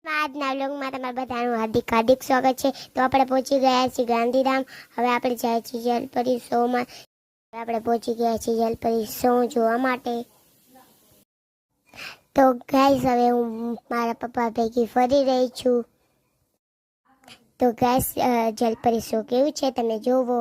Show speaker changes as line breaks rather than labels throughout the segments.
આજના વ્લોગમાં તમારા બધાનું હાર્દિક હાર્દિક સ્વાગત છે। તો આપણે પહોંચી ગયા છીએ ગાંધીધામ। હવે આપણે જાય છીએ જલપરી શોમાં। આપણે પહોંચી ગયા છીએ જલપરી શો જોવા માટે। તો ગાઈસ હવે હું મારા પપ્પા ભેગી ફરી રહી છું। તો ગાઈસ જલપરી શો કેવું છે તમે જોવો।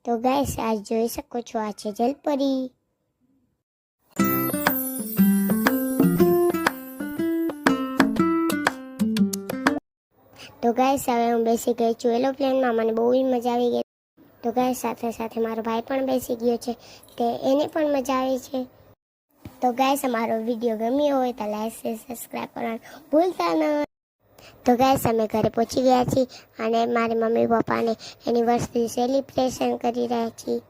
તો ગાઈસ આજ જોઈ શકો છો આ છે જલપરી। તો ગાઈસ હવે હું બેસી ગઈ છું એરોપ્લેનમાં। મને બહુ મજા આવી ગઈ। તો ગાઈસ સાથે સાથે મારો ભાઈ પણ બેસી ગયો છે કે એને પણ મજા આવી છે। તો ગાઈસ અમારો વિડીયો ગમ્યો હોય તો લાઈક શેર સબસ્ક્રાઈબ કરવાનું ભૂલતા નહીં। તો ગાઈસ અમે ઘરે પહોંચી ગયા છીએ અને મારી મમ્મી પપ્પાને એનિવર્સરી સેલિબ્રેશન કરી રહ્યા છીએ।